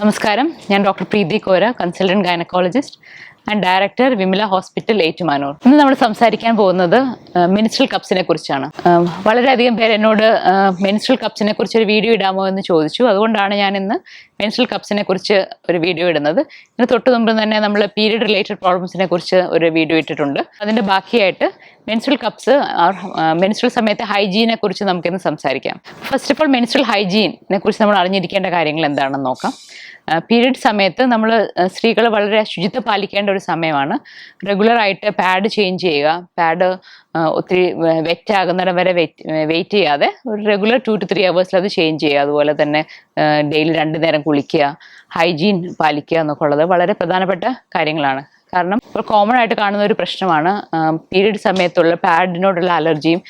നമസ്കാരം, ഞാൻ doctor Preethi Kora, consultant gynaecologist and director Vimala hospital Ettumanoor. ഇന്ന് നമ്മൾ സംസാരിക്കാൻ പോകുന്നത് മെൻസ്ട്രൽ കപ്സിനെ കുറിച്ചാണ്. വളരെയധികം പേര് എന്നോട് മെൻസ്ട്രൽ കപ്സിനെ കുറിച്ച് ഒരു വീഡിയോ ഇടാമോ എന്ന് ചോദിച്ചു. അതുകൊണ്ടാണ് ഞാൻ ഇന്ന് മെൻസ്ട്രൽ കപ്സിനെ കുറിച്ച് ഒരു വീഡിയോ ഇടുന്നത്. ഇതിന് തൊട്ട് മുമ്പ് തന്നെ നമ്മൾ പീരിയഡ് റിലേറ്റഡ് പ്രോബ്ലംസിനെ കുറിച്ച് ഒരു വീഡിയോ ഇട്ടിട്ടുണ്ട്. അതിൻ്റെ ബാക്കിയായിട്ട് മെൻസ്ട്രൽ കപ്സ് മെൻസ്ട്രൽ സമയത്തെ ഹൈജീനെ കുറിച്ച് നമുക്കിന്ന് സംസാരിക്കാം. ഫസ്റ്റ് ഓഫ് ഓൾ മെൻസ്ട്രൽ ഹൈജീനെ കുറിച്ച് നമ്മൾ അറിഞ്ഞിരിക്കേണ്ട കാര്യങ്ങൾ എന്താണെന്ന് നോക്കാം. പീരിയഡ് സമയത്ത് നമ്മൾ സ്ത്രീകൾ വളരെ ശുചിത്വം പാലിക്കേണ്ട ഒരു സമയമാണ്. റെഗുലറായിട്ട് പാഡ് ചേഞ്ച് ചെയ്യുക, പാഡ് ഒത്തിരി വെറ്റ് ആകുന്നിടം വരെ വെയിറ്റ് ചെയ്യാതെ ഒരു റെഗുലർ 2 to 3 hours അത് ചേഞ്ച് ചെയ്യുക. അതുപോലെ തന്നെ ഡെയിലി 2 നേരം കുളിക്കുക, ഹൈജീൻ പാലിക്കുക എന്നൊക്കെ ഉള്ളത് വളരെ പ്രധാനപ്പെട്ട കാര്യങ്ങളാണ്. കാരണം ഇപ്പോൾ കോമൺ ആയിട്ട് കാണുന്ന ഒരു പ്രശ്നമാണ് പീരിയഡ് സമയത്തുള്ള പാഡിനോടുള്ള അലർജിയും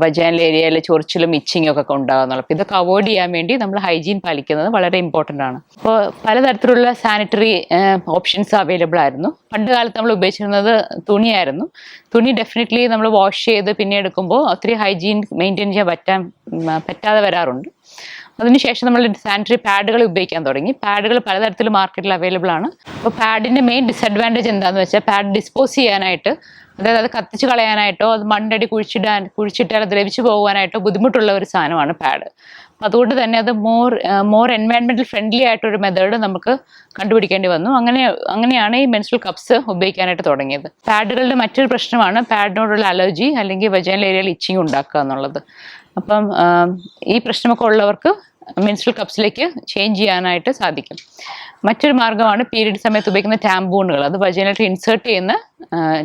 വജൈനൽ ഏരിയയിൽ ചൊറിച്ചിലും ഇച്ചിങ്ങും ഒക്കെ ഉണ്ടാകുന്നുള്ളൂ. അപ്പോൾ ഇതൊക്കെ അവോയ്ഡ് ചെയ്യാൻ വേണ്ടി നമ്മൾ ഹൈജീൻ പാലിക്കുന്നത് വളരെ ഇമ്പോർട്ടൻ്റ് ആണ്. അപ്പോൾ പലതരത്തിലുള്ള സാനിറ്ററി ഓപ്ഷൻസ് അവൈലബിൾ ആയിരുന്നു. പണ്ട് കാലത്ത് നമ്മൾ ഉപയോഗിച്ചിരുന്നത് തുണിയായിരുന്നു. തുണി ഡെഫിനറ്റ്ലി നമ്മൾ വാഷ് ചെയ്ത് പിന്നെ എടുക്കുമ്പോൾ ഒത്തിരി ഹൈജീൻ മെയിൻറ്റെയിൻ ചെയ്യാൻ പറ്റാതെ വരാറുണ്ട്. അതിനുശേഷം നമ്മൾ സാനിറ്ററി പാഡുകൾ ഉപയോഗിക്കാൻ തുടങ്ങി. പാഡുകൾ പലതരത്തിൽ മാർക്കറ്റിൽ അവൈലബിൾ ആണ്. അപ്പോൾ പാഡിൻ്റെ മെയിൻ ഡിസഡ്വാൻറ്റേജ് എന്താണെന്ന് വെച്ചാൽ പാഡ് ഡിസ്പോസ് ചെയ്യാനായിട്ട്, അതായത് അത് കത്തിച്ച് കളയാനായിട്ടോ അത് മണ്ണടി കുഴിച്ചിട്ടാൽ അത് ദ്രവിച്ചു പോകാനായിട്ടോ ബുദ്ധിമുട്ടുള്ള ഒരു സാധനമാണ് പാഡ്. അതുകൊണ്ട് തന്നെ അത് മോർ എൻവയൺമെൻറ്റൽ ഫ്രണ്ട്ലി ആയിട്ടൊരു മെത്തേഡ് നമുക്ക് കണ്ടുപിടിക്കേണ്ടി വന്നു. അങ്ങനെയാണ് ഈ മെൻസ്ട്രൽ കപ്സ് ഉപയോഗിക്കാനായിട്ട് തുടങ്ങിയത്. പാഡുകളുടെ മറ്റൊരു പ്രശ്നമാണ് പാഡിനോടുള്ള അലർജി അല്ലെങ്കിൽ വജൈനൽ ഏരിയയിൽ ഇച്ചിങ് ഉണ്ടാക്കുക എന്നുള്ളത്. അപ്പം ഈ പ്രശ്നമൊക്കെ ഉള്ളവർക്ക് മെൻസ്ട്രൽ കപ്സിലേക്ക് ചേഞ്ച് ചെയ്യാനായിട്ട് സാധിക്കും. മറ്റൊരു മാർഗ്ഗമാണ് പീരിയഡ് സമയത്ത് ഉപയോഗിക്കുന്ന ടാംപൂണുകൾ. അത് വജൈനൽ ഇൻസേർട്ട് ചെയ്യുന്ന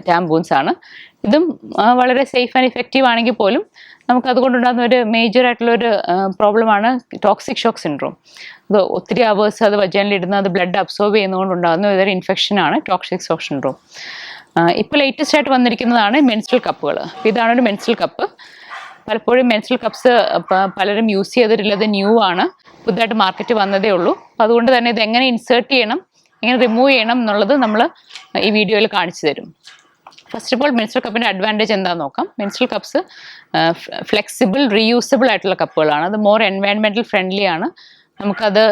ടാംപൂൺസ് ആണ്. ഇതും വളരെ സേഫ് ആൻഡ് ഇഫക്റ്റീവ് ആണെങ്കിൽ പോലും നമുക്ക് അതുകൊണ്ടുണ്ടാകുന്ന ഒരു മേജർ ആയിട്ടുള്ളൊരു പ്രോബ്ലമാണ് ടോക്സിക് ഷോക്ക് സിൻഡ്രോം. അത് ഒത്തിരി അവേഴ്സ് അത് വജൈനൽ ഇടുന്ന അത് ബ്ലഡ് അബ്സോർബ് ചെയ്യുന്നതുകൊണ്ടുണ്ടാകുന്ന ഒരു ഇൻഫെക്ഷനാണ് ടോക്സിക് ഷോക്ക് സിൻഡ്രോം. ഇപ്പോൾ ലേറ്റസ്റ്റ് ആയിട്ട് വന്നിരിക്കുന്നതാണ് മെൻസ്ട്രൽ കപ്പുകൾ. ഇതാണ് ഒരു മെൻസ്ട്രൽ കപ്പ്. പലപ്പോഴും മെൻസ്ട്രൽ കപ്സ് പലരും യൂസ് ചെയ്തിട്ടില്ല, അത് ന്യൂ ആണ്, പുതുതായിട്ട് മാർക്കറ്റ് വന്നതേ ഉള്ളൂ. അപ്പോൾ അതുകൊണ്ട് തന്നെ ഇത് എങ്ങനെ ഇൻസേർട്ട് ചെയ്യണം, എങ്ങനെ റിമൂവ് ചെയ്യണം എന്നുള്ളത് നമ്മൾ ഈ വീഡിയോയിൽ കാണിച്ചു തരും. ഫസ്റ്റ് ഓഫ് ഓൾ മെൻസ്ട്രൽ കപ്പിൻ്റെ അഡ്വാൻറ്റേജ് എന്താണെന്ന് നോക്കാം. മെൻസ്ട്രൽ കപ്സ് ഫ്ലെക്സിബിൾ റീയൂസബിൾ ആയിട്ടുള്ള കപ്പുകളാണ്. അത് മോർ എൻവയൺമെൻറ്റൽ ഫ്രണ്ട്ലി ആണ്. നമുക്കത്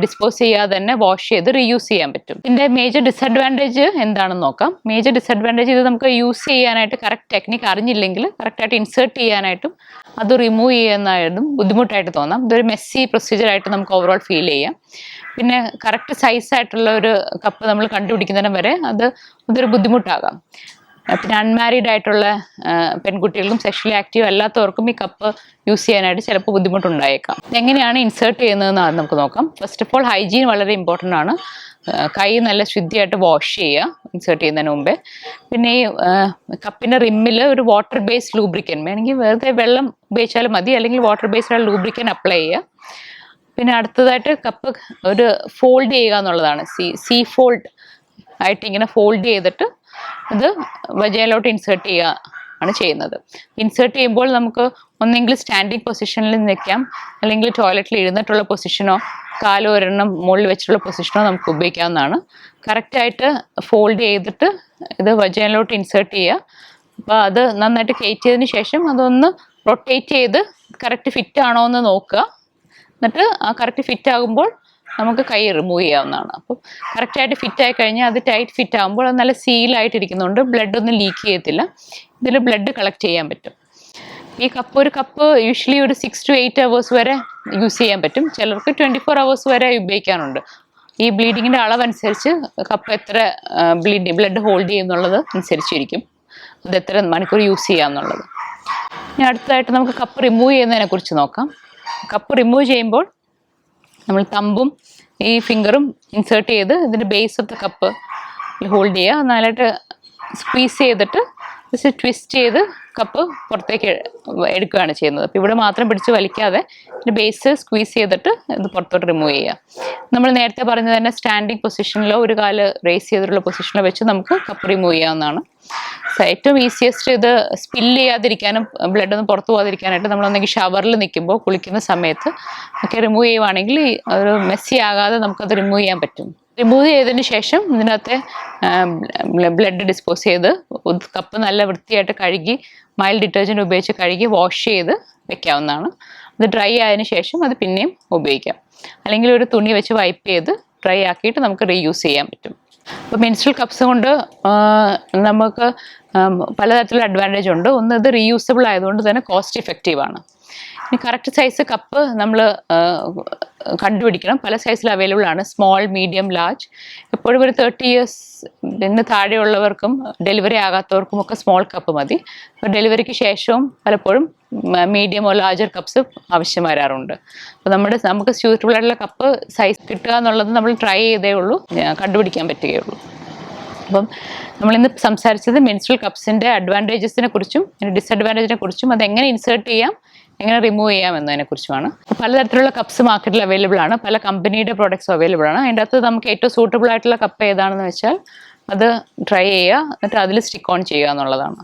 ഡിസ്പോസ് ചെയ്യാതെ തന്നെ വാഷ് ചെയ്ത് റീയൂസ് ചെയ്യാൻ പറ്റും. ഇതിൻ്റെ മേജർ ഡിസഡ്വാൻറ്റേജ് എന്താണെന്ന് നോക്കാം. മേജർ ഡിസഡ്വാൻറ്റേജ് ഇത് നമുക്ക് യൂസ് ചെയ്യാനായിട്ട് കറക്റ്റ് ടെക്നിക്ക് അറിഞ്ഞില്ലെങ്കിൽ കറക്റ്റായിട്ട് ഇൻസേർട്ട് ചെയ്യാനായിട്ടും അത് റിമൂവ് ചെയ്യുന്നതായിട്ടും ബുദ്ധിമുട്ടായിട്ട് തോന്നാം. ഇതൊരു മെസ്സി പ്രൊസീജിയറായിട്ട് നമുക്ക് ഓവറോൾ ഫീൽ ചെയ്യാം. പിന്നെ കറക്റ്റ് സൈസായിട്ടുള്ള ഒരു കപ്പ് നമ്മൾ കണ്ടുപിടിക്കുന്നതിന് വരെ അതൊരു ബുദ്ധിമുട്ടാകാം. പിന്നെ അൺമാരീഡ് ആയിട്ടുള്ള പെൺകുട്ടികൾക്കും സെക്ഷലി ആക്റ്റീവ് അല്ലാത്തവർക്കും ഈ കപ്പ് യൂസ് ചെയ്യാനായിട്ട് ചിലപ്പോൾ ബുദ്ധിമുട്ടുണ്ടായേക്കാം. എങ്ങനെയാണ് ഇൻസേർട്ട് ചെയ്യുന്നതെന്ന് നമുക്ക് നോക്കാം. ഫസ്റ്റ് ഓഫ് ഓൾ ഹൈജീൻ വളരെ ഇമ്പോർട്ടൻ്റ് ആണ്. കൈ നല്ല ശുദ്ധിയായിട്ട് വാഷ് ചെയ്യുക ഇൻസേർട്ട് ചെയ്യുന്നതിന് മുമ്പേ. പിന്നെ ഈ കപ്പിൻ്റെ റിമ്മിൽ ഒരു വാട്ടർ ബേസ്ഡ് ലൂബ്രിക്കൻ, വേണമെങ്കിൽ വെറുതെ വെള്ളം ഉപയോഗിച്ചാലും മതി, അല്ലെങ്കിൽ വാട്ടർ ബേസ്ഡ് ലൂബ്രിക്കൻ അപ്ലൈ ചെയ്യുക. പിന്നെ അടുത്തതായിട്ട് കപ്പ് ഒരു ഫോൾഡ് ചെയ്യുക എന്നുള്ളതാണ്. സി ഫോൾഡ് ആയിട്ട് ഇങ്ങനെ ഫോൾഡ് ചെയ്തിട്ട് അത് വജൈനലോട്ട് ഇൻസേർട്ട് ചെയ്യുക ആണ് ചെയ്യുന്നത്. ഇൻസേർട്ട് ചെയ്യുമ്പോൾ നമുക്ക് ഒന്നെങ്കിൽ സ്റ്റാൻഡിങ് പൊസിഷനിൽ നിൽക്കാം, അല്ലെങ്കിൽ ടോയ്ലറ്റിൽ ഇരുന്നിട്ടുള്ള പൊസിഷനോ കാല് ഒരെണ്ണം മുകളിൽ വെച്ചിട്ടുള്ള പൊസിഷനോ നമുക്ക് ഉപയോഗിക്കാവുന്നതാണ്. കറക്റ്റായിട്ട് ഫോൾഡ് ചെയ്തിട്ട് ഇത് വജൈനലോട്ട് ഇൻസേർട്ട് ചെയ്യുക. അപ്പോൾ അത് നന്നായിട്ട് കയറ്റിയതിന് ശേഷം അതൊന്ന് റൊട്ടേറ്റ് ചെയ്ത് കറക്റ്റ് ഫിറ്റ് ആണോ എന്ന് നോക്കുക. എന്നിട്ട് ആ കറക്റ്റ് ഫിറ്റ് ആകുമ്പോൾ നമുക്ക് കൈ റിമൂവ് ചെയ്യാവുന്നതാണ്. അപ്പം കറക്റ്റായിട്ട് ഫിറ്റ് ആയി കഴിഞ്ഞാൽ അത് ടൈറ്റ് ഫിറ്റ് ആകുമ്പോൾ അത് നല്ല സീലായിട്ടിരിക്കുന്നതുകൊണ്ട് ബ്ലഡ് ഒന്നും ലീക്ക് ചെയ്യത്തില്ല. ഇതിൽ ബ്ലഡ് കളക്ട് ചെയ്യാൻ പറ്റും. ഈ ഒരു കപ്പ് യൂഷ്വലി ഒരു 6 to 8 hours വരെ യൂസ് ചെയ്യാൻ പറ്റും. ചിലർക്ക് 24 hours വരെ ഉപയോഗിക്കാനുണ്ട്. ഈ ബ്ലീഡിങ്ങിൻ്റെ അളവനുസരിച്ച് കപ്പ് എത്ര ബ്ലഡ് ഹോൾഡ് ചെയ്യുന്നുള്ളത് അനുസരിച്ചിരിക്കും അത് എത്ര മണിക്കൂർ യൂസ് ചെയ്യാമെന്നുള്ളത്. ഇനി അടുത്തതായിട്ട് നമുക്ക് കപ്പ് റിമൂവ് ചെയ്യുന്നതിനെ കുറിച്ച് നോക്കാം. കപ്പ് റിമൂവ് ചെയ്യുമ്പോൾ നമ്മൾ തമ്പും ഈ ഫിംഗറും ഇൻസേർട്ട് ചെയ്ത് ഇതിൻ്റെ base of the cup hold ചെയ്യുക. നല്ലതായിട്ട് സ്ക്വീസ് ചെയ്തിട്ട് ജസ്റ്റ് ട്വിസ്റ്റ് ചെയ്ത് കപ്പ് പുറത്തേക്ക് എടുക്കുകയാണ് ചെയ്യുന്നത്. അപ്പോൾ ഇവിടെ മാത്രം പിടിച്ച് വലിക്കാതെ ഇതിൻ്റെ ബേസ് സ്ക്വീസ് ചെയ്തിട്ട് ഇത് പുറത്തോട്ട് റിമൂവ് ചെയ്യുക. നമ്മൾ നേരത്തെ പറഞ്ഞ തന്നെ സ്റ്റാൻഡിങ് പൊസിഷനിലോ ഒരു കാല് റേസ് ചെയ്തിട്ടുള്ള പൊസിഷനിലോ വെച്ച് നമുക്ക് കപ്പ് റിമൂവ് ചെയ്യാവുന്നതാണ്. ഏറ്റവും ഈസിയസ്റ്റ് ഇത് സ്പില്ല് ചെയ്യാതിരിക്കാനും ബ്ലഡ് ഒന്നും പുറത്തു പോകാതിരിക്കാനായിട്ട് നമ്മളൊന്നെങ്കിൽ ഷവറിൽ നിൽക്കുമ്പോൾ കുളിക്കുന്ന സമയത്ത് ഒക്കെ റിമൂവ് ചെയ്യുവാണെങ്കിൽ ഒരു മെസ്സി ആകാതെ നമുക്കത് റിമൂവ് ചെയ്യാൻ പറ്റും. റിമൂവ് ചെയ്തതിന് ശേഷം ഇതിനകത്തെ ബ്ലഡ് ഡിസ്പോസ് ചെയ്ത് കപ്പ് നല്ല വൃത്തിയായിട്ട് കഴുകി മൈൽഡ് ഡിറ്റർജൻറ്റ് ഉപയോഗിച്ച് കഴുകി വാഷ് ചെയ്ത് വെക്കാവുന്നതാണ്. അത് ഡ്രൈ ആയതിനു ശേഷം അത് പിന്നെയും ഉപയോഗിക്കാം. അല്ലെങ്കിൽ ഒരു തുണി വെച്ച് വൈപ്പ് ചെയ്ത് ഡ്രൈ ആക്കിയിട്ട് നമുക്ക് റീയൂസ് ചെയ്യാൻ പറ്റും. അപ്പോൾ മെൻസ്ട്രൽ കപ്സ് കൊണ്ട് നമുക്ക് പലതരത്തിലുള്ള അഡ്വാൻറ്റേജ് ഉണ്ട്. ഒന്ന്, ഇത് റീയൂസബിൾ ആയതുകൊണ്ട് തന്നെ കോസ്റ്റ് ഇഫക്റ്റീവാണ്. ഇനി കറക്റ്റ് സൈസ് കപ്പ് നമ്മൾ കണ്ടുപിടിക്കണം. പല സൈസിൽ അവൈലബിൾ ആണ്, സ്മോൾ, മീഡിയം, ലാർജ്. എപ്പോഴും ഒരു 30 years താഴെയുള്ളവർക്കും ഡെലിവറി ആകാത്തവർക്കും ഒക്കെ സ്മോൾ കപ്പ് മതി. അപ്പോൾ ഡെലിവറിക്ക് ശേഷവും പലപ്പോഴും മീഡിയമോ ലാർജർ കപ്സ് ആവശ്യം വരാറുണ്ട്. അപ്പോൾ നമുക്ക് സ്യൂട്ടബിൾ ആയിട്ടുള്ള കപ്പ് സൈസ് കിട്ടുക എന്നുള്ളത് നമ്മൾ ട്രൈ ചെയ്തേ ഉള്ളൂ, കണ്ടുപിടിക്കാൻ പറ്റുകയുള്ളൂ. അപ്പം നമ്മളിന്ന് സംസാരിച്ചത് മെൻസ്ട്രൽ കപ്സിൻ്റെ അഡ്വാൻറ്റേജസിനെ കുറിച്ചും ഡിസഡ്വാൻറ്റേജിനെ കുറിച്ചും, അതെങ്ങനെ ഇൻസേർട്ട് ചെയ്യാം, എങ്ങനെ റിമൂവ് ചെയ്യാം എന്നതിനെക്കുറിച്ചുമാണ്. പലതരത്തിലുള്ള കപ്സ് മാർക്കറ്റിൽ അവൈലബിൾ ആണ്, പല കമ്പനിയുടെ പ്രോഡക്ട്സും അവൈലബിൾ ആണ്. അതിൻ്റെ അകത്ത് നമുക്ക് ഏറ്റവും സൂട്ടബിൾ ആയിട്ടുള്ള കപ്പ് ഏതാണെന്ന് വെച്ചാൽ അത് ട്രൈ ചെയ്യുക, എന്നിട്ട് അതിൽ സ്റ്റിക്ക് ഓൺ ചെയ്യുക എന്നുള്ളതാണ്.